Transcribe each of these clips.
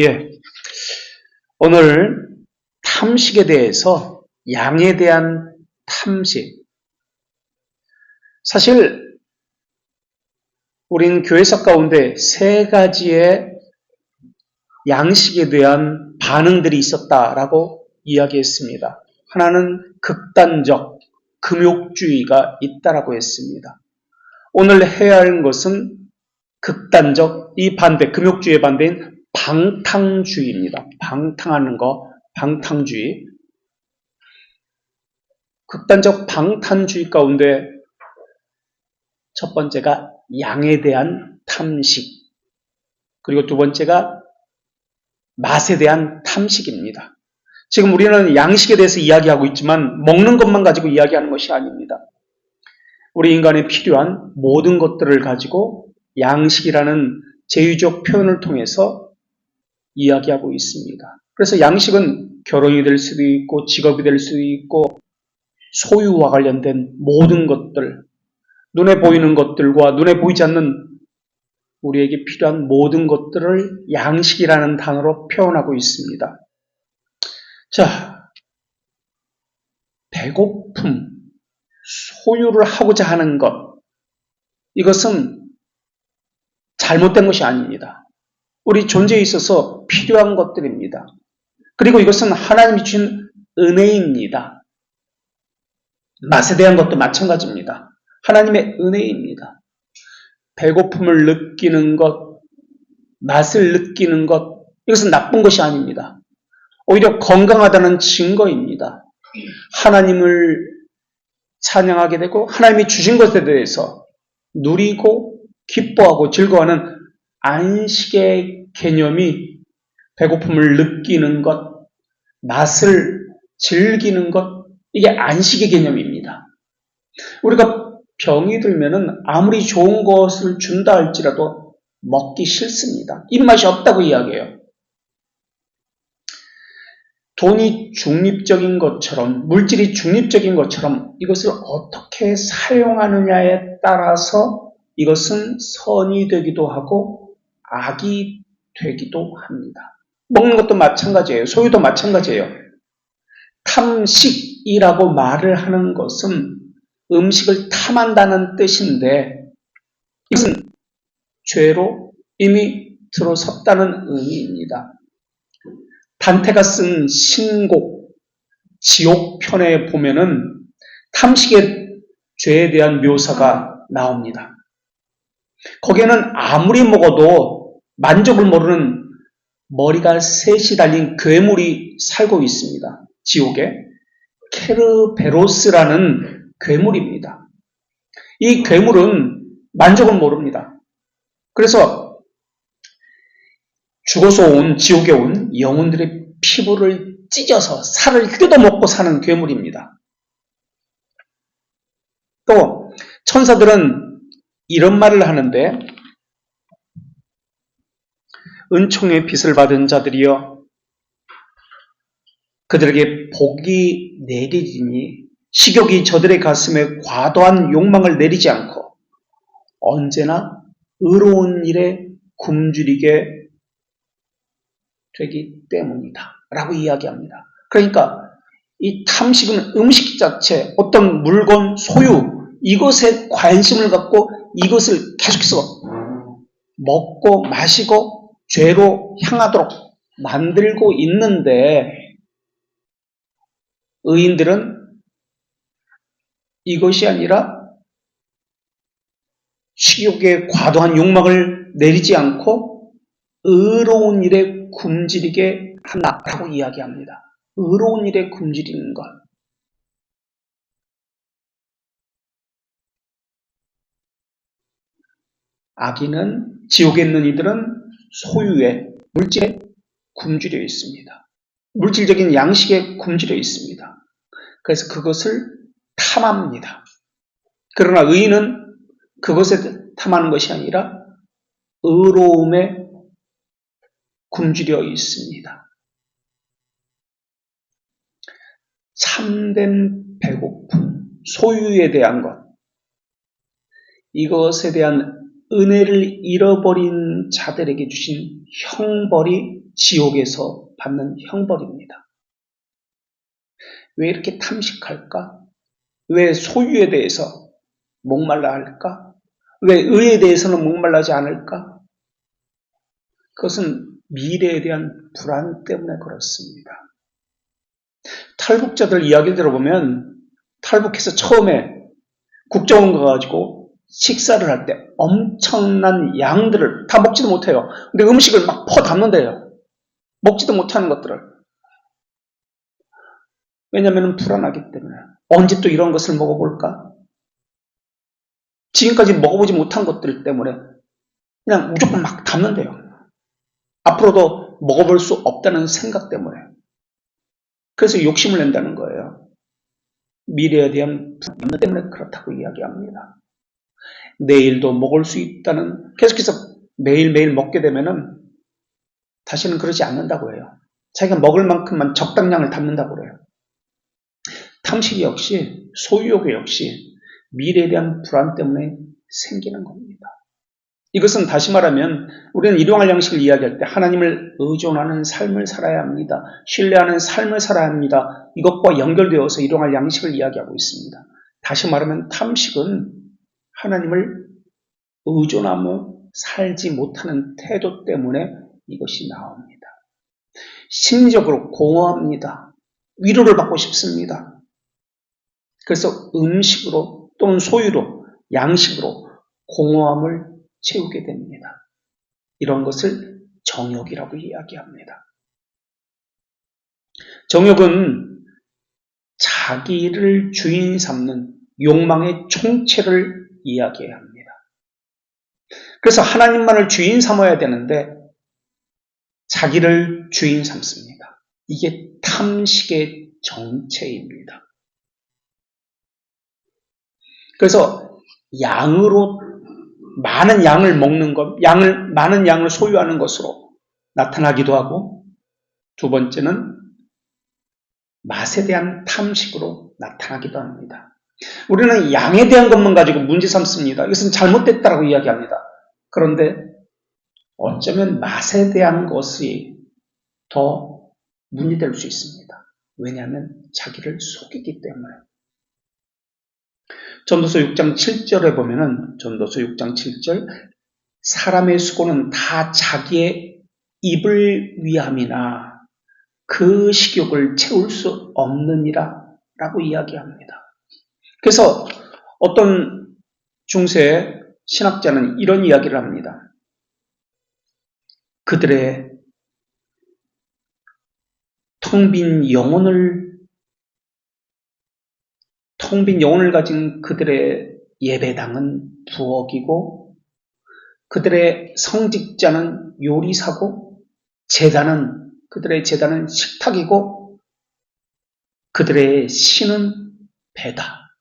예, 오늘 탐식에 대해서 양에 대한 탐식. 사실 우린 교회사 가운데 세 가지의 양식에 대한 반응들이 있었다라고 이야기했습니다. 하나는 극단적 금욕주의가 있다라고 했습니다. 오늘 해야 하는 것은 극단적 이 반대, 금욕주의의 반대인 방탕주의입니다. 방탕하는 거, 방탕주의. 극단적 방탕주의 가운데 첫 번째가 양에 대한 탐식, 그리고 두 번째가 맛에 대한 탐식입니다. 지금 우리는 양식에 대해서 이야기하고 있지만 먹는 것만 가지고 이야기하는 것이 아닙니다. 우리 인간에 필요한 모든 것들을 가지고 양식이라는 제휴적 표현을 통해서 이야기하고 있습니다. 그래서 양식은 결혼이 될 수도 있고 직업이 될 수도 있고 소유와 관련된 모든 것들, 눈에 보이는 것들과 눈에 보이지 않는 우리에게 필요한 모든 것들을 양식이라는 단어로 표현하고 있습니다. 자, 배고픔, 소유를 하고자 하는 것, 이것은 잘못된 것이 아닙니다. 우리 존재에 있어서 필요한 것들입니다. 그리고 이것은 하나님이 주신 은혜입니다. 맛에 대한 것도 마찬가지입니다. 하나님의 은혜입니다. 배고픔을 느끼는 것, 맛을 느끼는 것, 이것은 나쁜 것이 아닙니다. 오히려 건강하다는 증거입니다. 하나님을 찬양하게 되고 하나님이 주신 것에 대해서 누리고 기뻐하고 즐거워하는 안식의 개념이 배고픔을 느끼는 것, 맛을 즐기는 것, 이게 안식의 개념입니다. 우리가 병이 들면은 아무리 좋은 것을 준다 할지라도 먹기 싫습니다. 입맛이 없다고 이야기해요. 돈이 중립적인 것처럼, 물질이 중립적인 것처럼 이것을 어떻게 사용하느냐에 따라서 이것은 선이 되기도 하고 악이 되기도 합니다. 먹는 것도 마찬가지예요. 소유도 마찬가지예요. 탐식이라고 말을 하는 것은 음식을 탐한다는 뜻인데 이것은 죄로 이미 들어섰다는 의미입니다. 단테가 쓴 신곡 지옥편에 보면은 탐식의 죄에 대한 묘사가 나옵니다. 거기에는 아무리 먹어도 만족을 모르는 머리가 셋이 달린 괴물이 살고 있습니다. 지옥에 케르베로스라는 괴물입니다. 이 괴물은 만족을 모릅니다. 그래서 죽어서 온 지옥에 온 영혼들의 피부를 찢어서 살을 뜯어먹고 사는 괴물입니다. 또 천사들은 이런 말을 하는데 은총의 빛을 받은 자들이여 그들에게 복이 내리리니 식욕이 저들의 가슴에 과도한 욕망을 내리지 않고 언제나 의로운 일에 굶주리게 되기 때문이다 라고 이야기합니다. 그러니까 이 탐식은 음식 자체, 어떤 물건, 소유, 이것에 관심을 갖고 이것을 계속해서 먹고 마시고 죄로 향하도록 만들고 있는데 의인들은 이것이 아니라 식욕에 과도한 욕망을 내리지 않고 의로운 일에 굶주리게 한다라고 이야기합니다. 의로운 일에 굶주리는 것. 악인은, 지옥에 있는 이들은 소유에, 물질에 굶주려 있습니다. 물질적인 양식에 굶주려 있습니다. 그래서 그것을 탐합니다. 그러나 의인은 그것에 탐하는 것이 아니라 의로움에 굶주려 있습니다. 참된 배고픔, 소유에 대한 것, 이것에 대한 은혜를 잃어버린 자들에게 주신 형벌이 지옥에서 받는 형벌입니다. 왜 이렇게 탐식할까? 왜 소유에 대해서 목말라 할까? 왜 의에 대해서는 목말라지 않을까? 그것은 미래에 대한 불안 때문에 그렇습니다. 탈북자들 이야기를 들어보면 탈북해서 처음에 국정원 가가지고 식사를 할 때 엄청난 양들을 다 먹지도 못해요. 근데 음식을 막 퍼담는데요. 먹지도 못하는 것들을. 왜냐하면 불안하기 때문에. 언제 또 이런 것을 먹어볼까? 지금까지 먹어보지 못한 것들 때문에 그냥 무조건 막 담는데요. 앞으로도 먹어볼 수 없다는 생각 때문에. 그래서 욕심을 낸다는 거예요. 미래에 대한 불안 때문에 그렇다고 이야기합니다. 내일도 먹을 수 있다는, 계속해서 매일매일 먹게 되면은 다시는 그러지 않는다고 해요. 자기가 먹을 만큼만 적당량을 담는다고 그래요. 탐식 역시, 소유욕 역시 미래에 대한 불안 때문에 생기는 겁니다. 이것은 다시 말하면 우리는 일용할 양식을 이야기할 때 하나님을 의존하는 삶을 살아야 합니다. 신뢰하는 삶을 살아야 합니다. 이것과 연결되어서 일용할 양식을 이야기하고 있습니다. 다시 말하면 탐식은 하나님을 의존하며 살지 못하는 태도 때문에 이것이 나옵니다. 심리적으로 공허합니다. 위로를 받고 싶습니다. 그래서 음식으로 또는 소유로, 양식으로 공허함을 채우게 됩니다. 이런 것을 정욕이라고 이야기합니다. 정욕은 자기를 주인 삼는 욕망의 총체를 이야기해야 합니다. 그래서 하나님만을 주인 삼아야 되는데 자기를 주인 삼습니다. 이게 탐식의 정체입니다. 그래서 양으로 많은 양을 먹는 것, 많은 양을 소유하는 것으로 나타나기도 하고, 두 번째는 맛에 대한 탐식으로 나타나기도 합니다. 우리는 양에 대한 것만 가지고 문제 삼습니다. 이것은 잘못됐다라고 이야기합니다. 그런데 어쩌면 맛에 대한 것이 더 문제될 수 있습니다. 왜냐하면 자기를 속이기 때문에. 전도서 6장 7절에 보면은 전도서 6장 7절 사람의 수고는 다 자기의 입을 위함이나 그 식욕을 채울 수 없느니라 라고 이야기합니다. 그래서 어떤 중세 신학자는 이런 이야기를 합니다. 그들의 텅 빈 영혼을 가진 그들의 예배당은 부엌이고 그들의 성직자는 요리사고 그들의 제단은 식탁이고 그들의 신은 배다.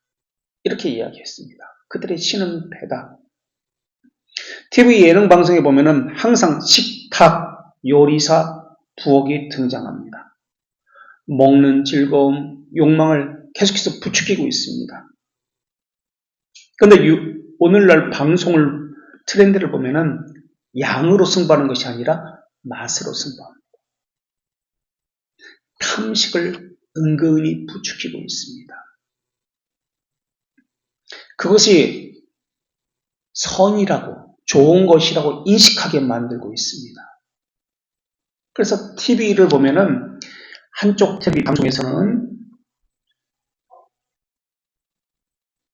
이렇게 이야기했습니다. 그들의 신은 배다. TV 예능 방송에 보면은 항상 식탁, 요리사, 부엌이 등장합니다. 먹는 즐거움, 욕망을 계속해서 부추기고 있습니다. 그런데 오늘날 방송을 트렌드를 보면은 양으로 승부하는 것이 아니라 맛으로 승부합니다. 탐식을 은근히 부추기고 있습니다. 그것이 선이라고 좋은 것이라고 인식하게 만들고 있습니다. 그래서 TV를 보면은 한쪽 TV 방송에서는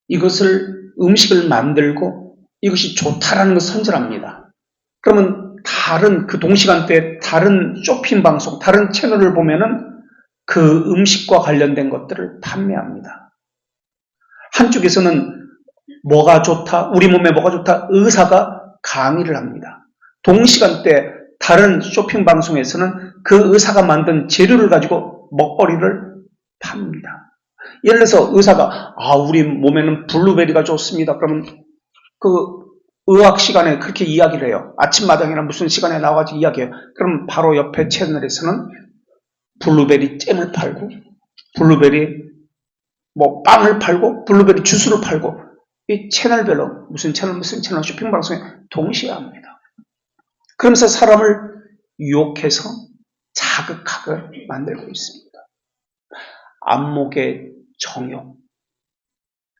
이것을 음식을 만들고 이것이 좋다라는 것을 선전합니다. 그러면 그 동시간대에 다른 쇼핑 방송, 다른 채널을 보면은 그 음식과 관련된 것들을 판매합니다. 한쪽에서는 뭐가 좋다, 우리 몸에 뭐가 좋다, 의사가 강의를 합니다. 동시간대 다른 쇼핑 방송에서는 그 의사가 만든 재료를 가지고 먹거리를 팝니다. 예를 들어서 의사가 우리 몸에는 블루베리가 좋습니다. 그러면 그 의학 시간에 그렇게 이야기를 해요. 아침마당이나 무슨 시간에 나와가지고 이야기해요. 그럼 바로 옆에 채널에서는 블루베리 잼을 팔고 블루베리 빵을 팔고 블루베리 주스를 팔고 이 채널별로 무슨 채널 쇼핑 방송에 동시에 합니다. 그러면서 사람을 유혹해서 자극하게 만들고 있습니다. 안목의 정욕,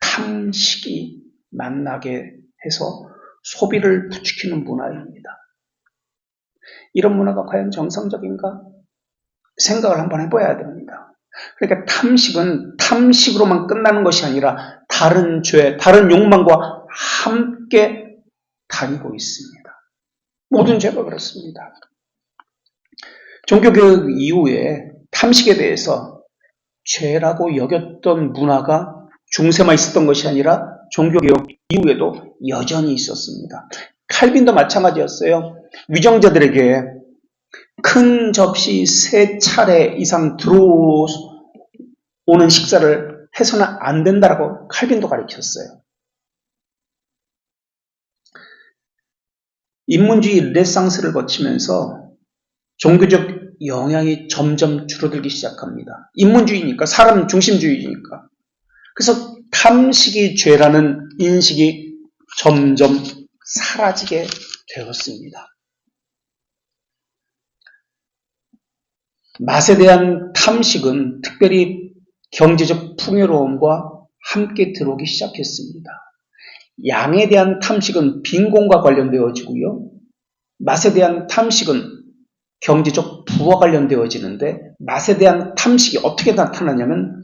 탐식이 만나게 해서 소비를 부추기는 문화입니다. 이런 문화가 과연 정상적인가? 생각을 한번 해봐야 됩니다. 그러니까 탐식은 탐식으로만 끝나는 것이 아니라 다른 죄, 다른 욕망과 함께 다니고 있습니다. 모든 죄가 그렇습니다. 종교교육 이후에 탐식에 대해서 죄라고 여겼던 문화가 중세만 있었던 것이 아니라 종교개혁 이후에도 여전히 있었습니다. 칼빈도 마찬가지였어요. 위정자들에게 큰 접시 3차례 이상 들어오는 식사를 해서는 안 된다라고 칼빈도 가르쳤어요. 인문주의 르네상스를 거치면서 종교적 영향이 점점 줄어들기 시작합니다. 인문주의니까, 사람 중심주의니까. 그래서 탐식이 죄라는 인식이 점점 사라지게 되었습니다. 맛에 대한 탐식은 특별히 경제적 풍요로움과 함께 들어오기 시작했습니다. 양에 대한 탐식은 빈곤과 관련되어지고요. 맛에 대한 탐식은 경제적 부와 관련되어지는데, 맛에 대한 탐식이 어떻게 나타나냐면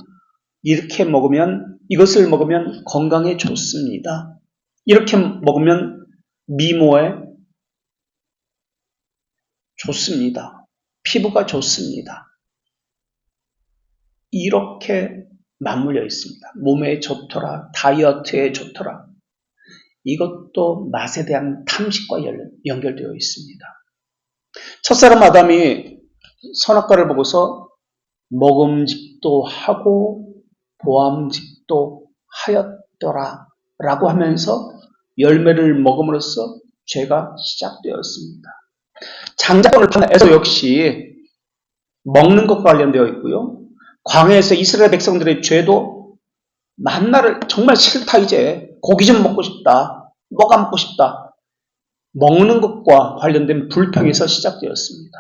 이렇게 먹으면, 이것을 먹으면 건강에 좋습니다. 이렇게 먹으면 미모에 좋습니다. 피부가 좋습니다. 이렇게 맞물려 있습니다. 몸에 좋더라, 다이어트에 좋더라. 이것도 맛에 대한 탐식과 연결되어 있습니다. 첫사람 아담이 선악과를 보고서 먹음직도 하고 보암직도 하였더라 라고 하면서 열매를 먹음으로써 죄가 시작되었습니다. 장자권을 판단해서 역시 먹는 것과 관련되어 있고요. 광야에서 이스라엘 백성들의 죄도 만나를 정말 싫다, 이제 고기 좀 먹고 싶다, 뭐가 먹고 싶다, 먹는 것과 관련된 불평에서 시작되었습니다.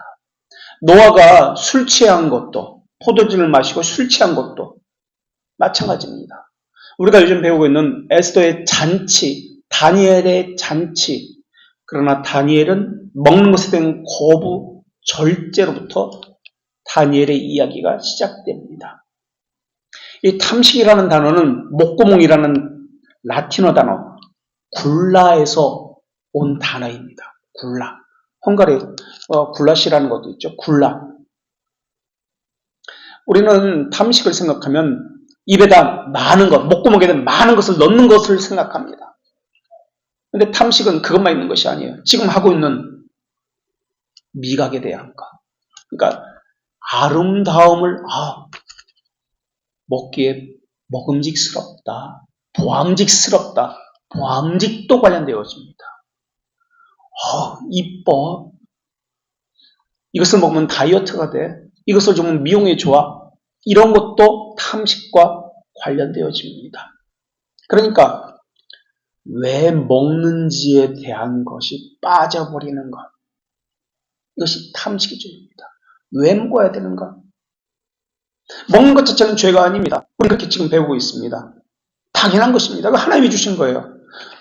노아가 술 취한 것도, 포도주를 마시고 술 취한 것도 마찬가지입니다. 우리가 요즘 배우고 있는 에스더의 잔치, 다니엘의 잔치. 그러나 다니엘은 먹는 것에 대한 거부, 절제로부터 다니엘의 이야기가 시작됩니다. 이 탐식이라는 단어는 목구멍이라는 라틴어 단어 굴라에서 온 단어입니다. 굴라. 헝가리 굴라시라는 것도 있죠. 굴라. 우리는 탐식을 생각하면 입에다 많은 것, 목구멍에다 많은 것을 넣는 것을 생각합니다. 그런데 탐식은 그것만 있는 것이 아니에요. 지금 하고 있는 미각에 대한 것. 그러니까 아름다움을 먹기에 먹음직스럽다, 보암직스럽다, 보암직도 관련되어집니다. 이뻐. 이것을 먹으면 다이어트가 돼. 이것을 주면 미용에 좋아. 이런 것도 탐식과 관련되어집니다. 그러니까 왜 먹는지에 대한 것이 빠져버리는 것. 이것이 탐식의 죄입니다. 왜 먹어야 되는가? 먹는 것 자체는 죄가 아닙니다. 우리는 그렇게 지금 배우고 있습니다. 당연한 것입니다. 그거 하나님이 주신 거예요.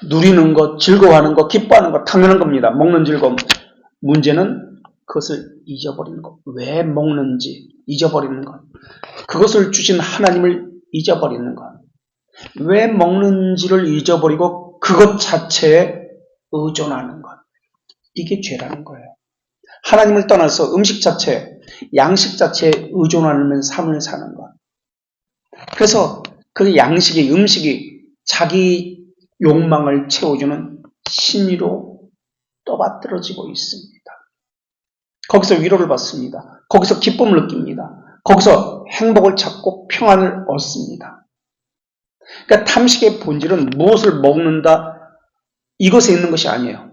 누리는 것, 즐거워하는 것, 기뻐하는 것 당연한 겁니다. 먹는 즐거움. 문제는 그것을 잊어버리는 것. 왜 먹는지 잊어버리는 것. 그것을 주신 하나님을 잊어버리는 것. 왜 먹는지를 잊어버리고 그것 자체에 의존하는 것. 이게 죄라는 거예요. 하나님을 떠나서 음식 자체, 양식 자체에 의존하는 삶을 사는 것. 그래서 그 양식이, 음식이 자기 욕망을 채워주는 신의로 떠받들어지고 있습니다. 거기서 위로를 받습니다. 거기서 기쁨을 느낍니다. 거기서 행복을 찾고 평안을 얻습니다. 그러니까 탐식의 본질은 무엇을 먹는다, 이것에 있는 것이 아니에요.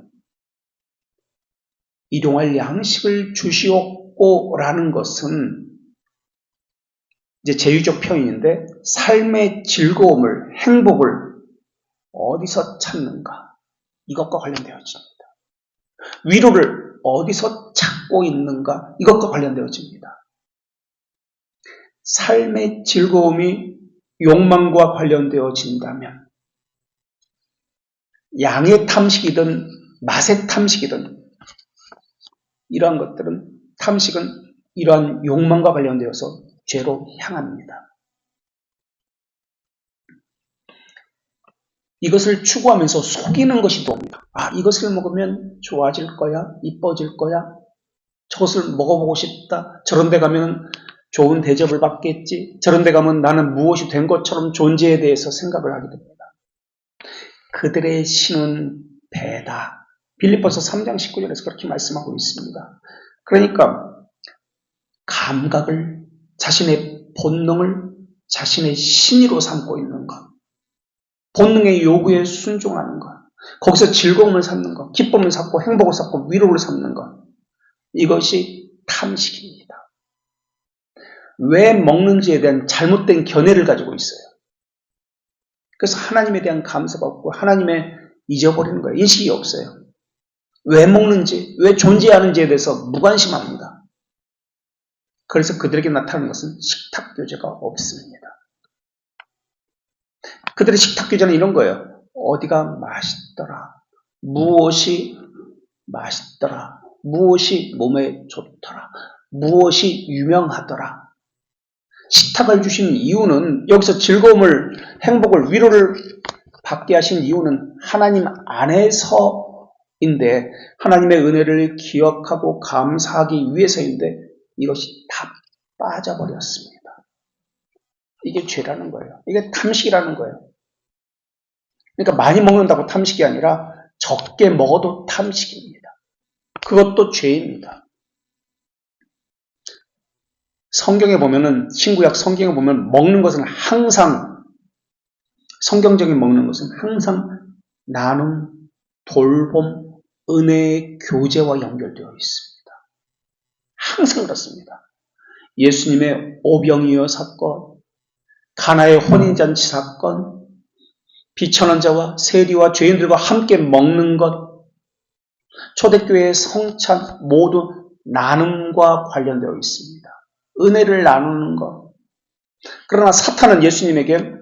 일용할 양식을 주시옵고라는 것은 이제 제유적 표현인데 삶의 즐거움을, 행복을 어디서 찾는가? 이것과 관련되어 있습니다. 위로를 어디서 찾고 있는가? 이것과 관련되어집니다. 삶의 즐거움이 욕망과 관련되어진다면 양의 탐식이든 맛의 탐식이든 이러한 것들은 탐식은 이러한 욕망과 관련되어서 죄로 향합니다. 이것을 추구하면서 속이는 것이 도입니다. 이것을 먹으면 좋아질 거야, 이뻐질 거야, 저것을 먹어보고 싶다, 저런 데 가면 좋은 대접을 받겠지, 저런 데 가면 나는 무엇이 된 것처럼 존재에 대해서 생각을 하게 됩니다. 그들의 신은 배다. 빌립보서 3장 19절에서 그렇게 말씀하고 있습니다. 그러니까 감각을, 자신의 본능을 자신의 신의로 삼고 있는 것, 본능의 요구에 순종하는 것, 거기서 즐거움을 삼는 것, 기쁨을 삼고 행복을 삼고 위로를 삼는 것, 이것이 탐식입니다. 왜 먹는지에 대한 잘못된 견해를 가지고 있어요. 그래서 하나님에 대한 감사가 없고 하나님의 잊어버리는 거예요. 인식이 없어요. 왜 먹는지, 왜 존재하는지에 대해서 무관심합니다. 그래서 그들에게 나타나는 것은 식탁교제가 없습니다. 그들의 식탁교제는 이런 거예요. 어디가 맛있더라. 무엇이 맛있더라. 무엇이 몸에 좋더라. 무엇이 유명하더라. 식탁을 주신 이유는 여기서 즐거움을, 행복을, 위로를 받게 하신 이유는 하나님 안에서인데 하나님의 은혜를 기억하고 감사하기 위해서인데 이것이 다 빠져버렸습니다. 이게 죄라는 거예요. 이게 탐식이라는 거예요. 그러니까 많이 먹는다고 탐식이 아니라 적게 먹어도 탐식입니다. 그것도 죄입니다. 성경에 보면은, 신구약 성경에 보면 먹는 것은 항상, 성경적인 먹는 것은 항상 나눔, 돌봄, 은혜의 교제와 연결되어 있습니다. 항상 그렇습니다. 예수님의 오병이어 사건, 가나의 혼인잔치 사건, 비천한 자와 세리와 죄인들과 함께 먹는 것, 초대교회의 성찬 모두 나눔과 관련되어 있습니다. 은혜를 나누는 것. 그러나 사탄은 예수님에게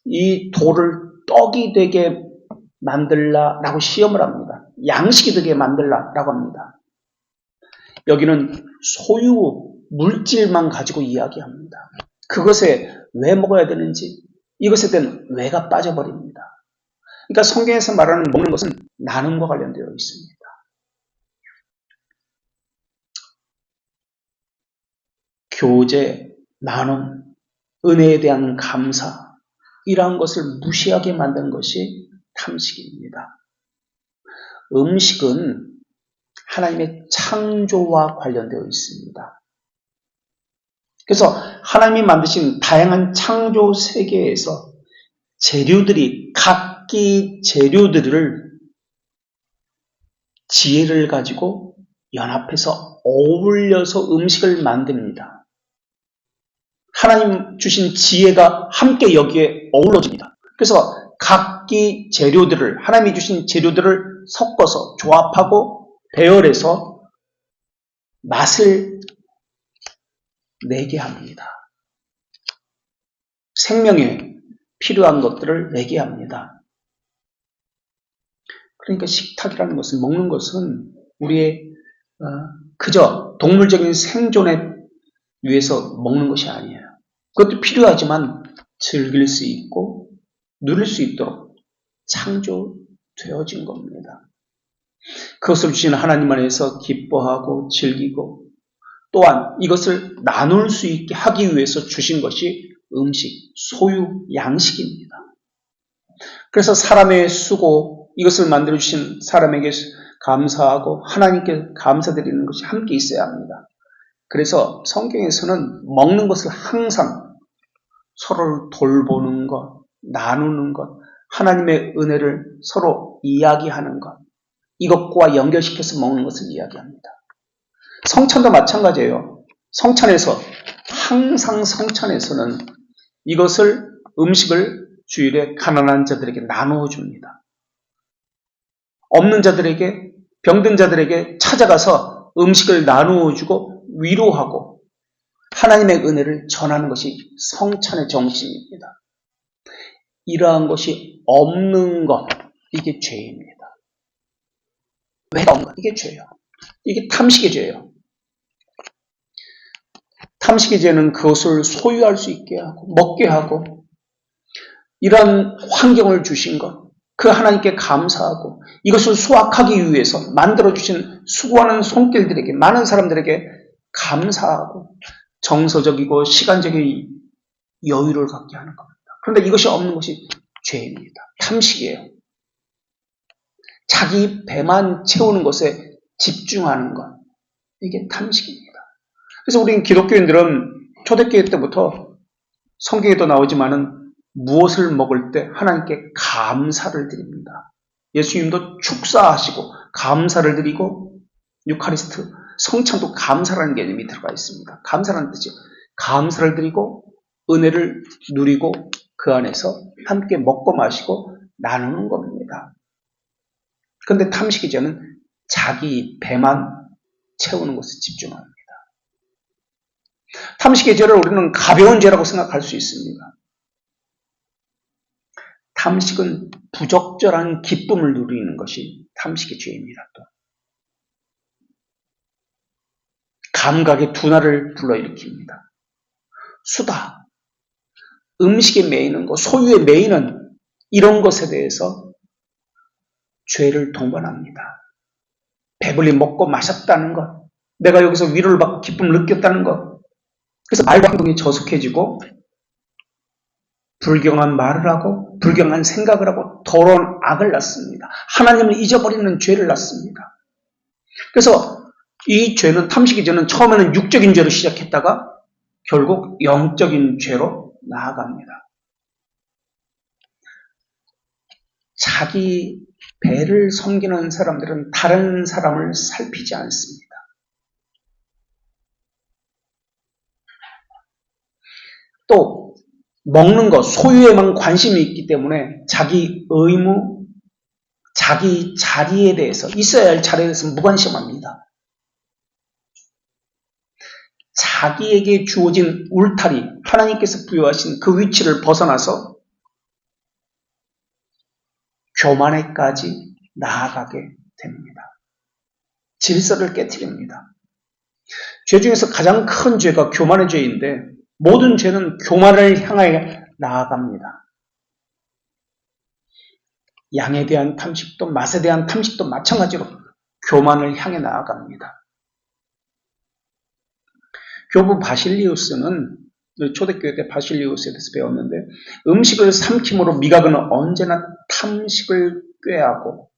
이 돌을 떡이 되게 만들라라고 시험을 합니다. 양식이 되게 만들라라고 합니다. 여기는 소유, 물질만 가지고 이야기합니다. 그것에 왜 먹어야 되는지, 이것에 대한 왜가 빠져버립니다. 그러니까 성경에서 말하는 먹는 것은 나눔과 관련되어 있습니다. 교제, 나눔, 은혜에 대한 감사, 이러한 것을 무시하게 만든 것이 탐식입니다. 음식은 하나님의 창조와 관련되어 있습니다. 그래서 하나님이 만드신 다양한 창조 세계에서 재료들이, 각기 재료들을 지혜를 가지고 연합해서 어울려서 음식을 만듭니다. 하나님 주신 지혜가 함께 여기에 어우러집니다. 그래서 각기 재료들을, 하나님이 주신 재료들을 섞어서 조합하고 배열해서 맛을 내게 합니다. 생명에 필요한 것들을 내게 합니다. 그러니까 식탁이라는 것은, 먹는 것은 우리의 그저 동물적인 생존에 위해서 먹는 것이 아니에요. 그것도 필요하지만 즐길 수 있고 누릴 수 있도록 창조되어진 겁니다. 그것을 주신 하나님 안에서 기뻐하고 즐기고 또한 이것을 나눌 수 있게 하기 위해서 주신 것이 음식, 소유, 양식입니다. 그래서 사람의 수고, 이것을 만들어주신 사람에게 감사하고 하나님께 감사드리는 것이 함께 있어야 합니다. 그래서 성경에서는 먹는 것을 항상 서로를 돌보는 것, 나누는 것, 하나님의 은혜를 서로 이야기하는 것, 이것과 연결시켜서 먹는 것을 이야기합니다. 성찬도 마찬가지예요. 항상 성찬에서는 이것을, 음식을 주일에 가난한 자들에게 나누어 줍니다. 없는 자들에게 병든 자들에게 찾아가서 음식을 나누어 주고 위로하고 하나님의 은혜를 전하는 것이 성찬의 정신입니다. 이러한 것이 없는 것, 이게 죄입니다. 왜 없는 것? 이게 죄예요. 이게 탐식의 죄예요. 탐식의 죄는 그것을 소유할 수 있게 하고 먹게 하고 이러한 환경을 주신 것, 그 하나님께 감사하고 이것을 수확하기 위해서 만들어주신 수고하는 손길들에게, 많은 사람들에게 감사하고 정서적이고 시간적인 여유를 갖게 하는 겁니다. 그런데 이것이 없는 것이 죄입니다. 탐식이에요. 자기 배만 채우는 것에 집중하는 것, 이게 탐식입니다. 그래서 우리는 기독교인들은 초대교회 때부터 성경에도 나오지만은 무엇을 먹을 때 하나님께 감사를 드립니다. 예수님도 축사하시고 감사를 드리고 유카리스트, 성찬도 감사라는 개념이 들어가 있습니다. 감사라는 뜻이요. 감사를 드리고 은혜를 누리고 그 안에서 함께 먹고 마시고 나누는 겁니다. 그런데 탐식이 저는 자기 배만 채우는 것에 집중합니다. 탐식의 죄를 우리는 가벼운 죄라고 생각할 수 있습니다. 탐식은 부적절한 기쁨을 누리는 것이 탐식의 죄입니다. 또 감각의 둔화를 불러일으킵니다. 수다, 음식에 매이는 것, 소유에 매이는 이런 것에 대해서 죄를 동반합니다. 배불리 먹고 마셨다는 것, 내가 여기서 위로를 받고 기쁨을 느꼈다는 것, 그래서 말과 행동이 저속해지고 불경한 말을 하고 불경한 생각을 하고 더러운 악을 낳습니다. 하나님을 잊어버리는 죄를 낳습니다. 그래서 이 죄는, 탐식의 죄는 처음에는 육적인 죄로 시작했다가 결국 영적인 죄로 나아갑니다. 자기 배를 섬기는 사람들은 다른 사람을 살피지 않습니다. 또 먹는 것, 소유에만 관심이 있기 때문에 자기 의무, 자기 자리에 대해서, 있어야 할 자리에 대해서 무관심합니다. 자기에게 주어진 울타리, 하나님께서 부여하신 그 위치를 벗어나서 교만에까지 나아가게 됩니다. 질서를 깨뜨립니다. 죄 중에서 가장 큰 죄가 교만의 죄인데 모든 죄는 교만을 향하여 나아갑니다. 양에 대한 탐식도 맛에 대한 탐식도 마찬가지로 교만을 향해 나아갑니다. 교부 바실리우스는 초대교회 때 바실리우스에 대해서 배웠는데 음식을 삼킴으로 미각은 언제나 탐식을 꾀하고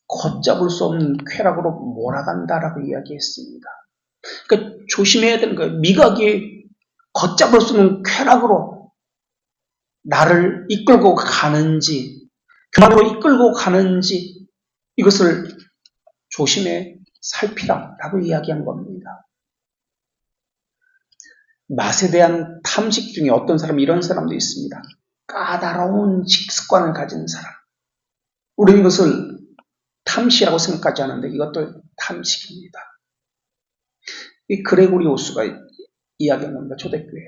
걷잡을 수 없는 쾌락으로 몰아간다라고 이야기했습니다. 그러니까 조심해야 되는 거예요. 미각이 걷잡을 수 없는 쾌락으로 나를 이끌고 가는지 교만으로 이끌고 가는지 이것을 조심해 살피라라고 이야기한 겁니다. 맛에 대한 탐식 중에 어떤 사람이 이런 사람도 있습니다. 까다로운 식습관을 가진 사람. 우리는 이것을 탐시라고 생각하지 않는데 이것도 탐식입니다. 이 그레고리오스가 이야기한 겁니다. 초대교회.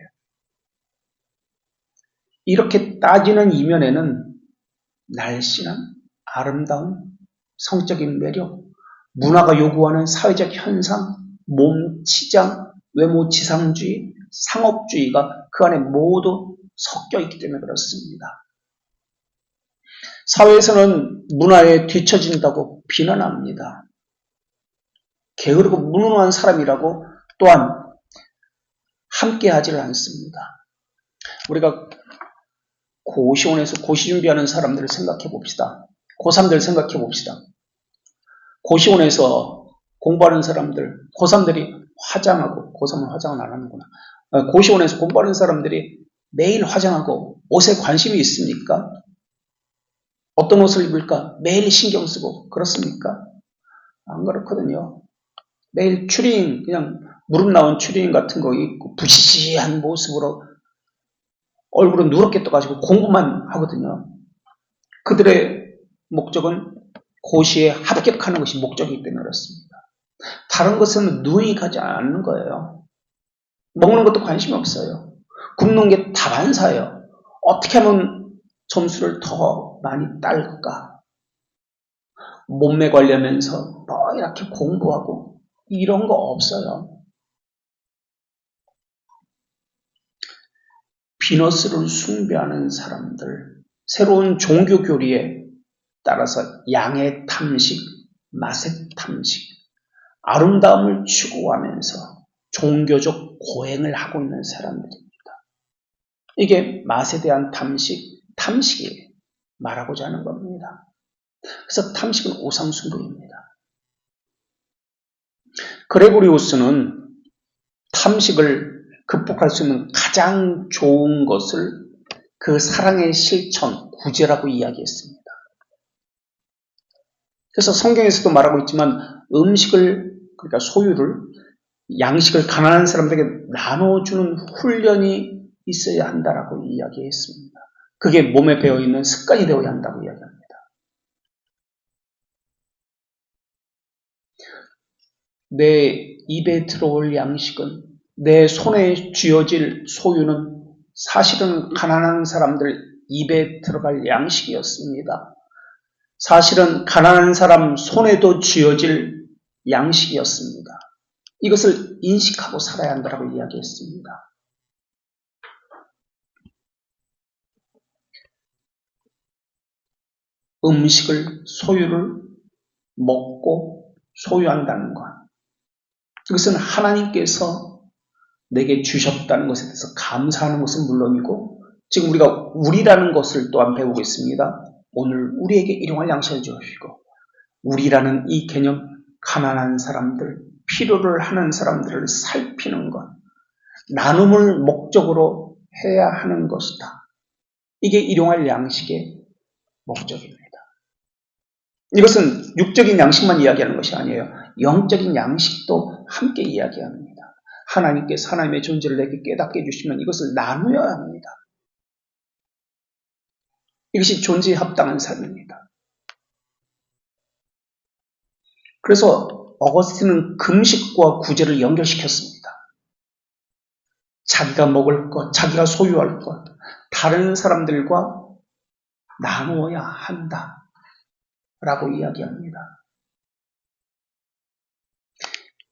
이렇게 따지는 이면에는 날씬한 아름다운 성적인 매력, 문화가 요구하는 사회적 현상, 몸 치장, 외모 지상주의, 상업주의가 그 안에 모두 섞여 있기 때문에 그렇습니다. 사회에서는 문화에 뒤처진다고 비난합니다. 게으르고 무능한 사람이라고 또한 함께하지를 않습니다. 우리가 고시원에서 고시 준비하는 사람들을 생각해 봅시다. 고3들 생각해 봅시다. 고시원에서 공부하는 사람들, 고3들이 화장하고, 고3은 화장은 안 하는구나. 고시원에서 공부하는 사람들이 매일 화장하고 옷에 관심이 있습니까? 어떤 옷을 입을까? 매일 신경 쓰고 그렇습니까? 안 그렇거든요. 매일 추리닝, 그냥 무릎 나온 추리닝 같은 거 입고 부시시한 모습으로 얼굴은 누렇게 떠가지고 공부만 하거든요. 그들의 목적은 고시에 합격하는 것이 목적이기 때문에 그렇습니다. 다른 것은 눈이 가지 않는 거예요. 먹는 것도 관심이 없어요. 굶는 게 다반사예요. 어떻게 하면 점수를 더 많이 딸까? 몸매 관리하면서 뭐 이렇게 공부하고 이런 거 없어요. 비너스를 숭배하는 사람들, 새로운 종교 교리에 따라서 양의 탐식, 맛의 탐식, 아름다움을 추구하면서 종교적 고행을 하고 있는 사람들입니다. 이게 맛에 대한 탐식이에요. 말하고자 하는 겁니다. 그래서 탐식은 우상숭배입니다. 그레고리우스는 탐식을 극복할 수 있는 가장 좋은 것을 그 사랑의 실천, 구제라고 이야기했습니다. 그래서 성경에서도 말하고 있지만 음식을, 그러니까 소유를, 양식을 가난한 사람들에게 나눠주는 훈련이 있어야 한다라고 이야기했습니다. 그게 몸에 배어있는 습관이 되어야 한다고 이야기합니다. 내 입에 들어올 양식은, 내 손에 쥐어질 소유는 사실은 가난한 사람들 입에 들어갈 양식이었습니다. 사실은 가난한 사람 손에도 쥐어질 양식이었습니다. 이것을 인식하고 살아야 한다고 이야기했습니다. 음식을, 소유를 먹고 소유한다는 것. 그것은 하나님께서 내게 주셨다는 것에 대해서 감사하는 것은 물론이고, 지금 우리가 우리라는 것을 또한 배우고 있습니다. 오늘 우리에게 일용할 양식을 주시고, 우리라는 이 개념, 가난한 사람들, 필요를 하는 사람들을 살피는 것, 나눔을 목적으로 해야 하는 것이다. 이게 일용할 양식의 목적입니다. 이것은 육적인 양식만 이야기하는 것이 아니에요. 영적인 양식도 함께 이야기합니다. 하나님께서 하나님의 존재를 내게 깨닫게 해주시면 이것을 나누어야 합니다. 이것이 존재에 합당한 삶입니다. 그래서 어거스틴은 금식과 구제를 연결시켰습니다. 자기가 먹을 것, 자기가 소유할 것, 다른 사람들과 나누어야 한다 라고 이야기합니다.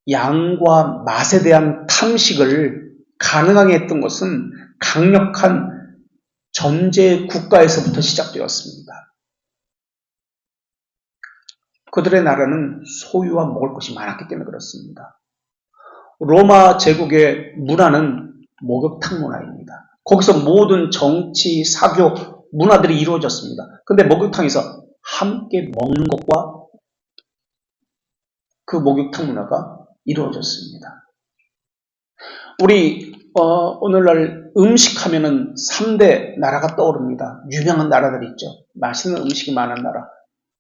양과 맛에 대한 탐식을 가능하게 했던 것은 강력한 전제 국가에서부터 시작되었습니다. 그들의 나라는 소유와 먹을 것이 많았기 때문에 그렇습니다. 로마 제국의 문화는 목욕탕 문화입니다. 거기서 모든 정치, 사교, 문화들이 이루어졌습니다. 그런데 목욕탕에서 함께 먹는 것과 그 목욕탕 문화가 이루어졌습니다. 우리 오늘날 음식하면은 3대 나라가 떠오릅니다. 유명한 나라들이 있죠. 맛있는 음식이 많은 나라.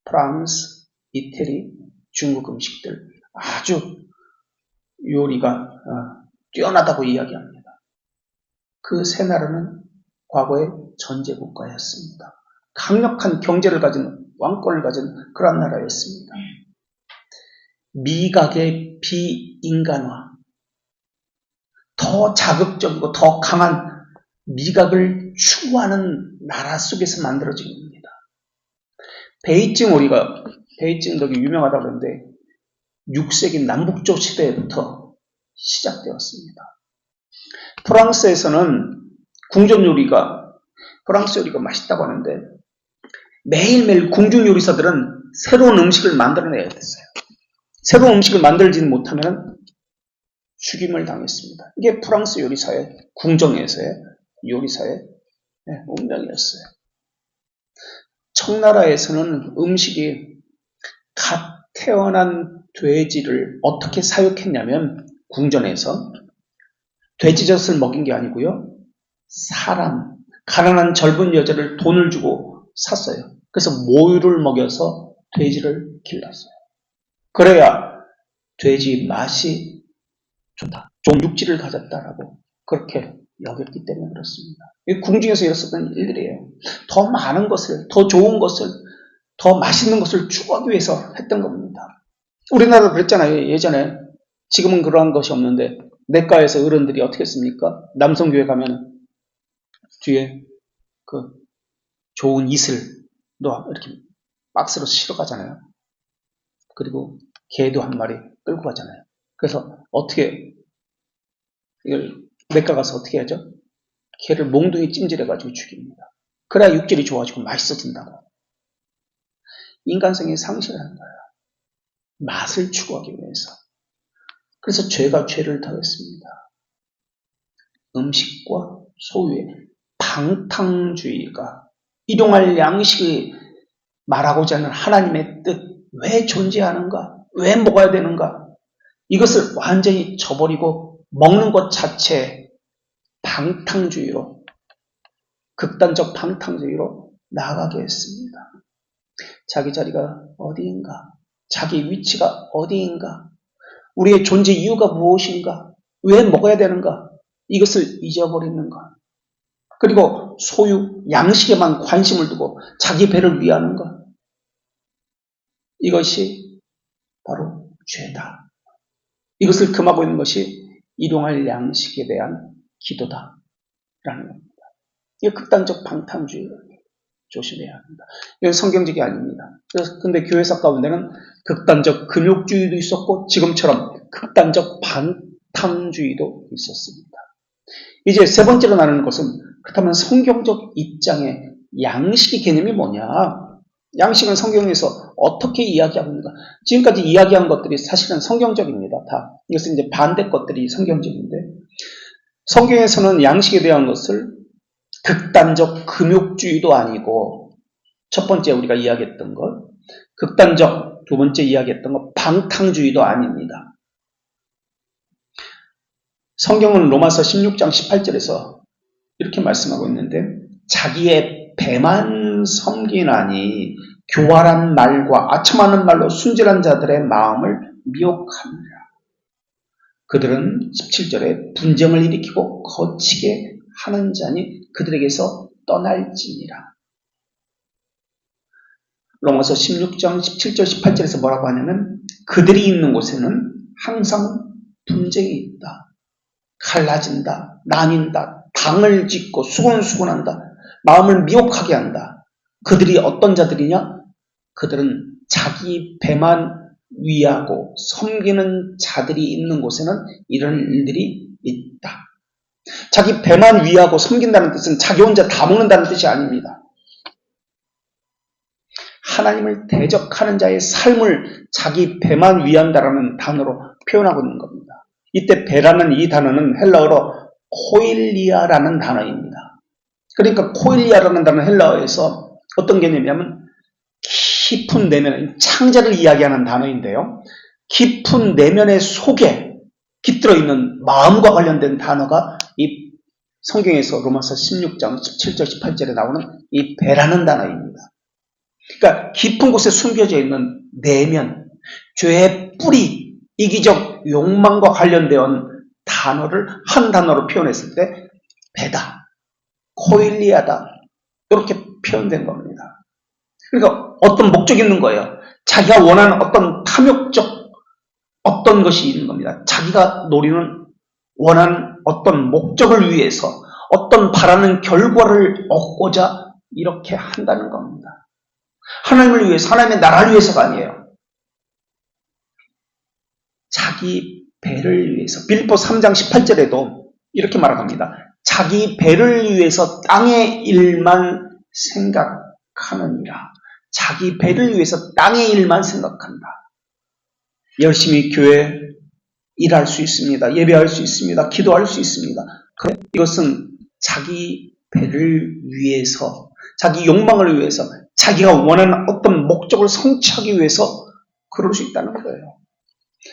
프랑스, 이태리, 중국 음식들. 아주 요리가 뛰어나다고 이야기합니다. 그 세 나라는 과거의 전제국가였습니다. 강력한 경제를 가진, 왕권을 가진 그런 나라였습니다. 미각의 비인간화, 더 자극적이고 더 강한 미각을 추구하는 나라 속에서 만들어진 겁니다. 베이징 오리가, 베이징 덕이 유명하다고 그러는데 6세기 남북조 시대부터 시작되었습니다. 프랑스에서는 궁전 요리가, 프랑스 요리가 맛있다고 하는데 매일매일 궁중 요리사들은 새로운 음식을 만들어내야 됐어요. 새로운 음식을 만들지 못하면 죽임을 당했습니다. 이게 프랑스 요리사의, 궁정에서의 요리사의 운명이었어요. 청나라에서는 음식이 갓 태어난 돼지를 어떻게 사육했냐면 궁전에서 돼지젖을 먹인 게 아니고요. 사람, 가난한 젊은 여자를 돈을 주고 샀어요. 그래서 모유를 먹여서 돼지를 길렀어요. 그래야 돼지 맛이 좋다. 좀 육질을 가졌다라고 그렇게 여겼기 때문에 그렇습니다. 이 궁중에서 일었었던 일들이에요. 더 많은 것을, 더 좋은 것을, 더 맛있는 것을 추구하기 위해서 했던 겁니다. 우리나라도 그랬잖아요. 예전에. 지금은 그러한 것이 없는데 내과에서 어른들이 어떻게 했습니까? 남성교회 가면 뒤에 그 좋은 이슬 이렇게 박스로 실어 가잖아요. 그리고 개도 한 마리 끌고 가잖아요. 그래서 어떻게 이걸 내과 가서 어떻게 하죠? 개를 몽둥이 찜질해가지고 죽입니다. 그래야 육질이 좋아지고 맛있어진다고. 인간성이 상실하는 거예요. 맛을 추구하기 위해서. 그래서 죄가 죄를 더했습니다. 음식과 소유의 방탕주의가 일용할 양식을 말하고자 하는 하나님의 뜻, 왜 존재하는가? 왜 먹어야 되는가? 이것을 완전히 저버리고 먹는 것 자체에 방탕주의로, 극단적 방탕주의로 나아가게 했습니다. 자기 자리가 어디인가? 자기 위치가 어디인가? 우리의 존재 이유가 무엇인가? 왜 먹어야 되는가? 이것을 잊어버리는 것. 그리고 소유, 양식에만 관심을 두고 자기 배를 위하는 것. 이것이 바로 죄다. 이것을 금하고 있는 것이 일용할 양식에 대한 기도다. 라는 겁니다. 이게 극단적 방탕주의를 조심해야 합니다. 이건 성경적이 아닙니다. 근데 교회사 가운데는 극단적 금욕주의도 있었고 지금처럼 극단적 방탕주의도 있었습니다. 이제 세 번째로 나누는 것은 그렇다면 성경적 입장의 양식의 개념이 뭐냐? 양식은 성경에서 어떻게 이야기하고 있는가? 지금까지 이야기한 것들이 사실은 성경적입니다. 다. 이것은 이제 반대 것들이 성경적인데 성경에서는 양식에 대한 것을 극단적 금욕주의도 아니고 첫 번째 우리가 이야기했던 것, 극단적 두 번째 이야기했던 것, 방탕주의도 아닙니다. 성경은 로마서 16장 18절에서 이렇게 말씀하고 있는데 자기의 배만 섬기나니 교활한 말과 아첨하는 말로 순진한 자들의 마음을 미혹합니다. 그들은 17절에 분쟁을 일으키고 거치게 하는 자니 그들에게서 떠날지니라. 로마서 16장 17절 18절에서 뭐라고 하냐면 그들이 있는 곳에는 항상 분쟁이 있다. 갈라진다. 나뉜다. 당을 짓고 수곤수곤한다. 마음을 미혹하게 한다. 그들이 어떤 자들이냐? 그들은 자기 배만 위하고 섬기는 자들이 있는 곳에는 이런 일들이 있다. 자기 배만 위하고 섬긴다는 뜻은 자기 혼자 다 먹는다는 뜻이 아닙니다. 하나님을 대적하는 자의 삶을 자기 배만 위한다라는 단어로 표현하고 있는 겁니다. 이때 배라는 이 단어는 헬라어로 코일리아라는 단어입니다. 그러니까 코일리아라는 단어는 헬라어에서 어떤 개념이냐면 깊은 내면, 창자를 이야기하는 단어인데요. 깊은 내면의 속에 깃들어 있는 마음과 관련된 단어가 이 성경에서 로마서 16장 17절 18절에 나오는 이 배라는 단어입니다. 그러니까 깊은 곳에 숨겨져 있는 내면, 죄의 뿌리, 이기적 욕망과 관련된 단어를 한 단어로 표현했을 때 배다, 코일리아다 이렇게 표현된 겁니다. 그러니까 어떤 목적이 있는 거예요. 자기가 원하는 어떤 탐욕적 어떤 것이 있는 겁니다. 자기가 노리는 원하는 어떤 목적을 위해서 어떤 바라는 결과를 얻고자 이렇게 한다는 겁니다. 하나님을 위해서, 하나님의 나라를 위해서가 아니에요. 자기 배를 위해서. 빌립보 3장 18절에도 이렇게 말합니다. 자기 배를 위해서 땅의 일만 생각하느니라. 자기 배를 위해서 땅의 일만 생각한다. 열심히 교회 일할 수 있습니다. 예배할 수 있습니다. 기도할 수 있습니다. 그런데 이것은 자기 배를 위해서, 자기 욕망을 위해서, 자기가 원하는 어떤 목적을 성취하기 위해서 그럴 수 있다는 거예요.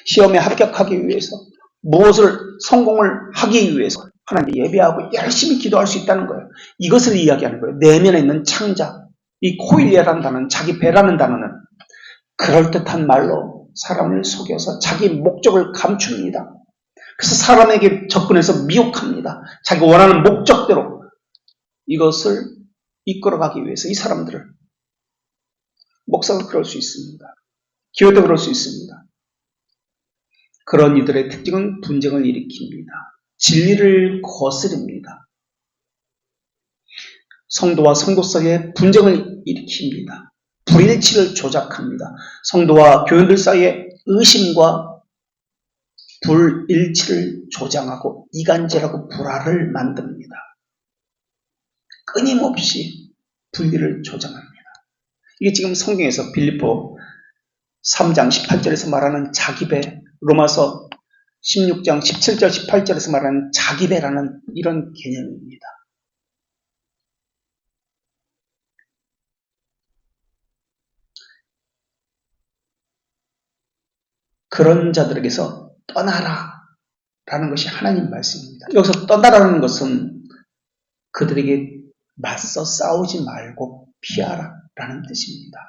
시험에 합격하기 위해서, 무엇을 성공을 하기 위해서 하나님께 예배하고 열심히 기도할 수 있다는 거예요. 이것을 이야기하는 거예요. 내면에 있는 창자, 이 코일리아라는 단어는, 자기 배라는 단어는 그럴듯한 말로 사람을 속여서 자기 목적을 감춥니다. 그래서 사람에게 접근해서 미혹합니다. 자기가 원하는 목적대로 이것을 이끌어가기 위해서 이 사람들을 목사가 그럴 수 있습니다. 교회도 그럴 수 있습니다. 그런 이들의 특징은 분쟁을 일으킵니다. 진리를 거스릅니다. 성도와 성도 사이에 분쟁을 일으킵니다. 불일치를 조작합니다. 성도와 교인들 사이에 의심과 불일치를 조장하고 이간질하고 불화를 만듭니다. 끊임없이 분리를 조장합니다. 이게 지금 성경에서 빌립보 3장 18절에서 말하는 자기배, 로마서 16장 17절 18절에서 말하는 자기배라는 이런 개념입니다. 그런 자들에게서 떠나라 라는 것이 하나님 말씀입니다. 여기서 떠나라는 것은 그들에게 맞서 싸우지 말고 피하라 라는 뜻입니다.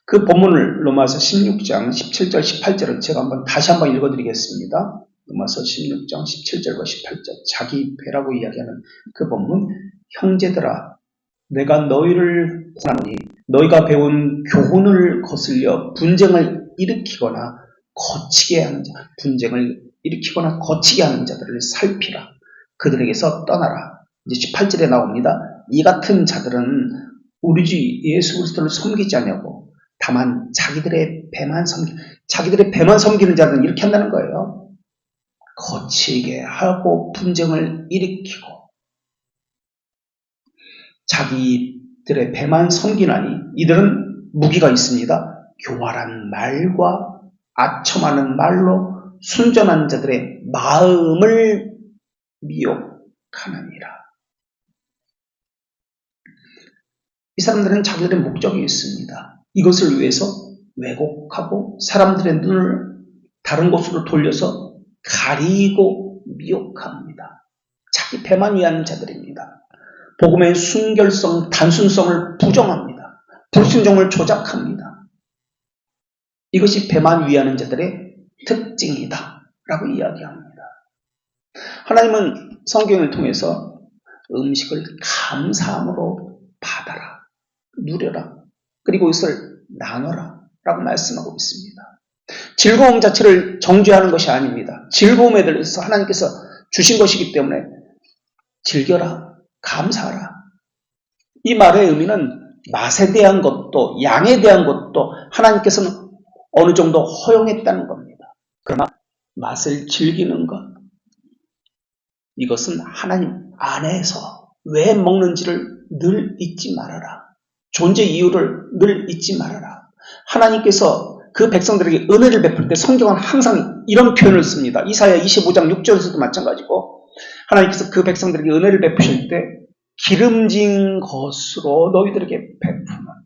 그 본문을 로마서 16장 17절 18절을 제가 다시 한번 읽어드리겠습니다. 로마서 16장 17절과 18절 자기 배라고 이야기하는 그 본문. 형제들아 내가 너희를 권하노니 너희가 배운 교훈을 거슬려 분쟁을 일으키거나 거치게 하는 자, 분쟁을 일으키거나 거치게 하는 자들을 살피라. 그들에게서 떠나라. 이제 18절에 나옵니다. 이 같은 자들은 우리 주 예수 그리스도를 섬기지 않냐고 다만 자기들의 배만 섬기는 자들은 이렇게 한다는 거예요. 거치게 하고 분쟁을 일으키고 자기들의 배만 섬기나니 이들은 무기가 있습니다. 교활한 말과 아첨하는 말로 순전한 자들의 마음을 미혹하느니라. 이 사람들은 자기들의 목적이 있습니다. 이것을 위해서 왜곡하고 사람들의 눈을 다른 곳으로 돌려서 가리고 미혹합니다. 자기 배만 위한 자들입니다. 복음의 순결성, 단순성을 부정합니다. 불순종을 조작합니다. 이것이 배만 위하는 자들의 특징이다 라고 이야기합니다. 하나님은 성경을 통해서 음식을 감사함으로 받아라, 누려라, 그리고 이것을 나눠라 라고 말씀하고 있습니다. 즐거움 자체를 정죄하는 것이 아닙니다. 즐거움에 대해서 하나님께서 주신 것이기 때문에 즐겨라, 감사하라. 이 말의 의미는 맛에 대한 것도 양에 대한 것도 하나님께서는 어느 정도 허용했다는 겁니다. 그러나 맛을 즐기는 것, 이것은 하나님 안에서 왜 먹는지를 늘 잊지 말아라. 존재 이유를 늘 잊지 말아라. 하나님께서 그 백성들에게 은혜를 베풀 때 성경은 항상 이런 표현을 씁니다. 이사야 25장 6절에서도 마찬가지고 하나님께서 그 백성들에게 은혜를 베푸실 때 기름진 것으로 너희들에게 베푸노니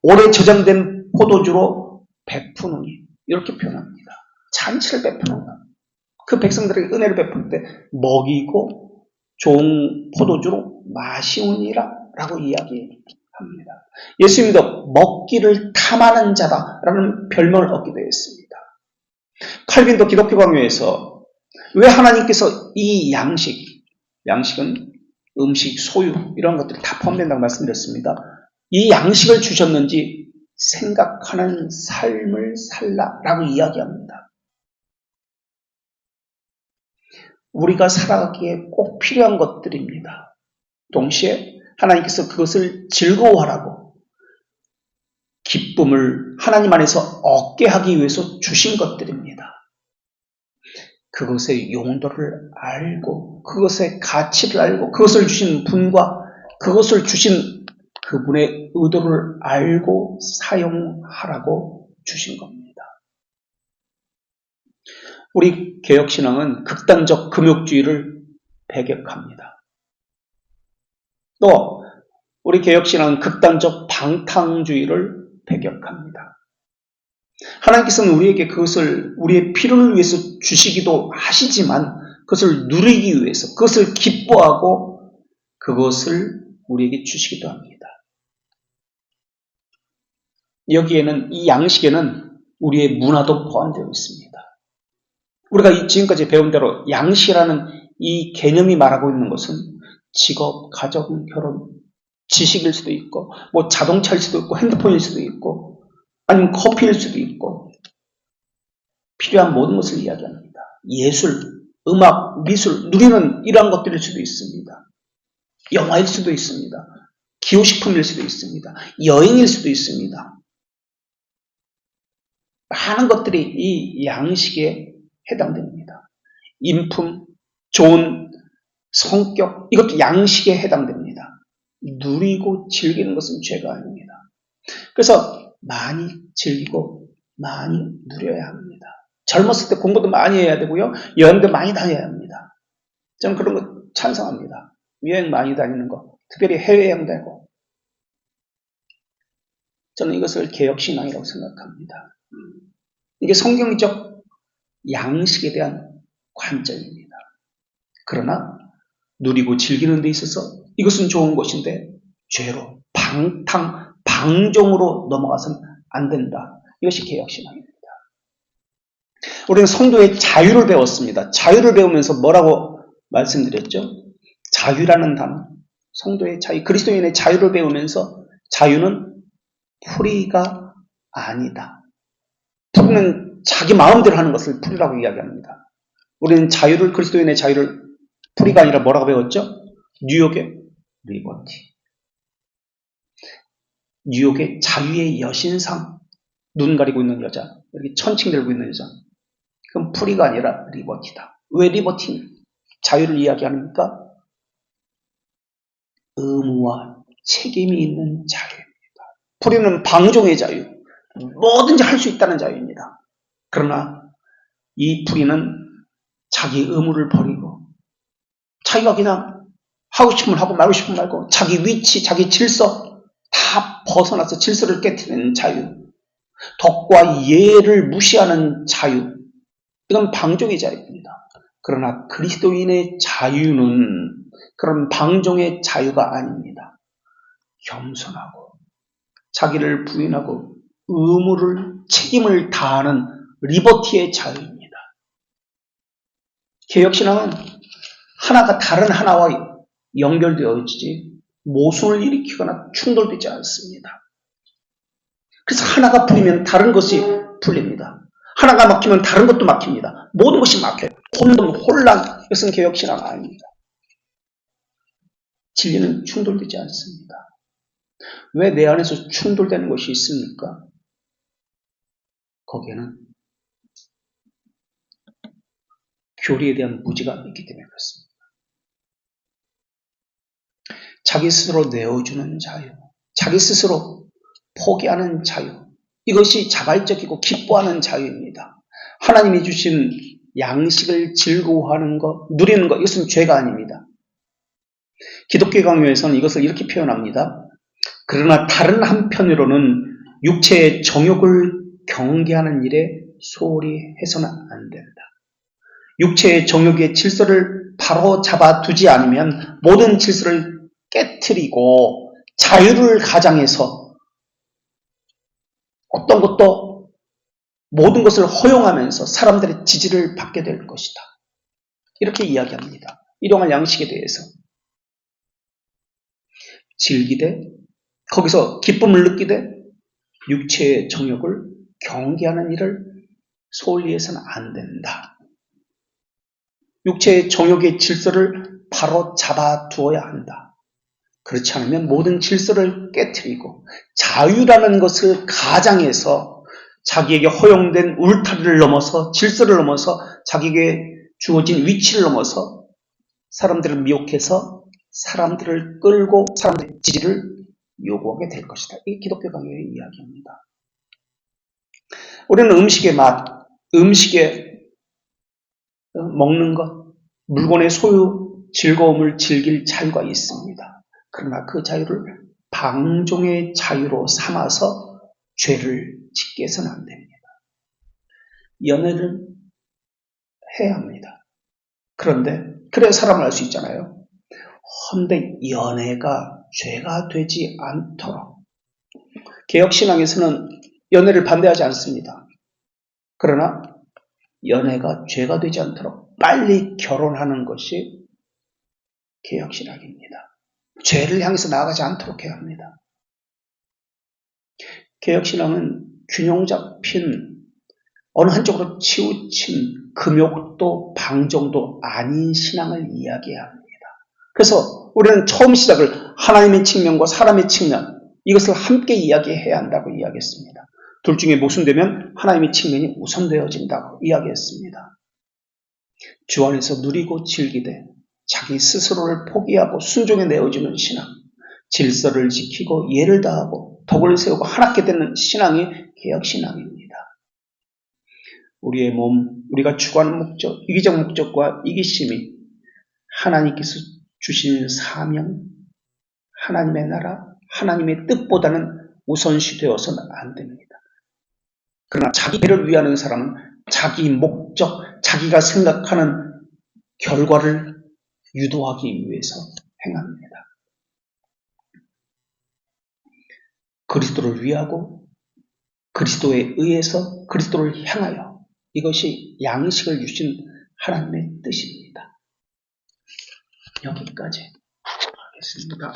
오래 저장된 포도주로 베푸노니 이렇게 표현합니다. 잔치를 베푸는 것. 그 백성들에게 은혜를 베풀 때 먹이고 좋은 포도주로 마시우니라 라고 이야기합니다. 예수님도 먹기를 탐하는 자다라는 별명을 얻게 되었습니다. 칼빈도 기독교 강요에서 왜 하나님께서 이 양식은 음식, 소유 이런 것들이 다 포함된다고 말씀드렸습니다. 이 양식을 주셨는지 생각하는 삶을 살라라고 이야기합니다. 우리가 살아가기에 꼭 필요한 것들입니다. 동시에 하나님께서 그것을 즐거워하라고 기쁨을 하나님 안에서 얻게 하기 위해서 주신 것들입니다. 그것의 용도를 알고 그것의 가치를 알고 그것을 주신 분과 그것을 주신 그분의 의도를 알고 사용하라고 주신 겁니다. 우리 개혁신앙은 극단적 금욕주의를 배격합니다. 또 우리 개혁신앙은 극단적 방탕주의를 배격합니다. 하나님께서는 우리에게 그것을 우리의 필요를 위해서 주시기도 하시지만 그것을 누리기 위해서 그것을 기뻐하고 그것을 우리에게 주시기도 합니다. 여기에는 이 양식에는 우리의 문화도 포함되어 있습니다. 우리가 지금까지 배운 대로 양식이라는 이 개념이 말하고 있는 것은 직업, 가정, 결혼 지식일 수도 있고, 뭐 자동차일 수도 있고, 핸드폰일 수도 있고, 아니면 커피일 수도 있고, 필요한 모든 것을 이야기합니다. 예술, 음악, 미술, 누리는 이러한 것들일 수도 있습니다. 영화일 수도 있습니다. 기호식품일 수도 있습니다. 여행일 수도 있습니다. 많은 것들이 이 양식에 해당됩니다. 인품, 좋은 성격, 이것도 양식에 해당됩니다. 누리고 즐기는 것은 죄가 아닙니다. 그래서 많이 즐기고 많이 누려야 합니다. 젊었을 때 공부도 많이 해야 되고요. 여행도 많이 다녀야 합니다. 저는 그런 거 찬성합니다. 여행 많이 다니는 거, 특별히 해외여행 되고. 저는 이것을 개혁신앙이라고 생각합니다. 이게 성경적 양식에 대한 관점입니다. 그러나 누리고 즐기는 데 있어서 이것은 좋은 것인데 죄로 방종으로 넘어가서는 안 된다. 이것이 개혁신앙입니다. 우리는 성도의 자유를 배웠습니다. 자유를 배우면서 뭐라고 말씀드렸죠? 자유라는 단어, 성도의 자유, 그리스도인의 자유를 배우면서 자유는 풀이가 아니다. 풀이는 자기 마음대로 하는 것을 풀이라고 이야기합니다. 우리는 자유를, 그리스도인의 자유를 풀이가 아니라 뭐라고 배웠죠? 뉴욕의 리버티. 뉴욕의 자유의 여신상, 눈 가리고 있는 여자, 이렇게 천칭 들고 있는 여자. 그건 풀이가 아니라 리버티다. 왜 리버티? 자유를 이야기합니까? 의무와 책임이 있는 자유입니다. 풀이는 방종의 자유, 뭐든지 할 수 있다는 자유입니다. 그러나 이 풀이는 자기 의무를 버리고 자기가 그냥 하고 싶으면 하고 말고 싶으면 말고 자기 위치, 자기 질서 다 벗어나서 질서를 깨트리는 자유, 덕과 예를 무시하는 자유, 이건 방종의 자유입니다. 그러나 그리스도인의 자유는 그런 방종의 자유가 아닙니다. 겸손하고 자기를 부인하고 의무를, 책임을 다하는 리버티의 자유입니다. 개혁신앙은 하나가 다른 하나와 연결되어지지 모순을 일으키거나 충돌되지 않습니다. 그래서 하나가 풀리면 다른 것이 풀립니다. 하나가 막히면 다른 것도 막힙니다. 모든 것이 막혀요. 혼란, 이것은 개혁신앙 아닙니다. 진리는 충돌되지 않습니다. 왜 내 안에서 충돌되는 것이 있습니까? 거기에는 교리에 대한 무지가 있기 때문에 그렇습니다. 자기 스스로 내어주는 자유, 자기 스스로 포기하는 자유, 이것이 자발적이고 기뻐하는 자유입니다. 하나님이 주신 양식을 즐거워하는 것, 누리는 것, 이것은 죄가 아닙니다. 기독교 강요에서는 이것을 이렇게 표현합니다. 그러나 다른 한편으로는 육체의 정욕을 경계하는 일에 소홀히 해서는 안 된다. 육체의 정욕의 질서를 바로 잡아두지 않으면 모든 질서를 깨트리고 자유를 가장해서 어떤 것도 모든 것을 허용하면서 사람들의 지지를 받게 될 것이다. 이렇게 이야기합니다. 일용할 양식에 대해서. 즐기되 거기서 기쁨을 느끼되 육체의 정욕을 경계하는 일을 소홀히 해서는 안 된다. 육체의 정욕의 질서를 바로 잡아두어야 한다. 그렇지 않으면 모든 질서를 깨트리고 자유라는 것을 가장해서 자기에게 허용된 울타리를 넘어서 질서를 넘어서 자기에게 주어진 위치를 넘어서 사람들을 미혹해서 사람들을 끌고 사람들의 지지를 요구하게 될 것이다. 이게 기독교 강요의 이야기입니다. 우리는 음식의 맛, 음식의 먹는 것, 물건의 소유, 즐거움을 즐길 자유가 있습니다. 그러나 그 자유를 방종의 자유로 삼아서 죄를 짓게 해서는 안 됩니다. 연애를 해야 합니다. 그런데 그래야 사람을 알 수 있잖아요. 헌데 연애가 죄가 되지 않도록 개혁신앙에서는 연애를 반대하지 않습니다. 그러나 연애가 죄가 되지 않도록 빨리 결혼하는 것이 개혁신앙입니다. 죄를 향해서 나아가지 않도록 해야 합니다. 개혁신앙은 균형 잡힌 어느 한쪽으로 치우친 금욕도 방종도 아닌 신앙을 이야기해야 합니다. 그래서 우리는 처음 시작을 하나님의 측면과 사람의 측면, 이것을 함께 이야기해야 한다고 이야기했습니다. 둘 중에 모순되면 하나님의 측면이 우선되어진다고 이야기했습니다. 주 안에서 누리고 즐기되 자기 스스로를 포기하고 순종에 내어주는 신앙, 질서를 지키고 예를 다하고 덕을 세우고 하나께 되는 신앙이 개혁신앙입니다. 우리의 몸, 우리가 추구하는 목적, 이기적 목적과 이기심이 하나님께서 주신 사명, 하나님의 나라, 하나님의 뜻보다는 우선시 되어서는 안 됩니다. 그러나 자기 배를 위하는 사람은 자기 목적, 자기가 생각하는 결과를 유도하기 위해서 행합니다. 그리스도를 위하고 그리스도에 의해서 그리스도를 향하여, 이것이 양식을 주신 하나님의 뜻입니다. 여기까지 하겠습니다.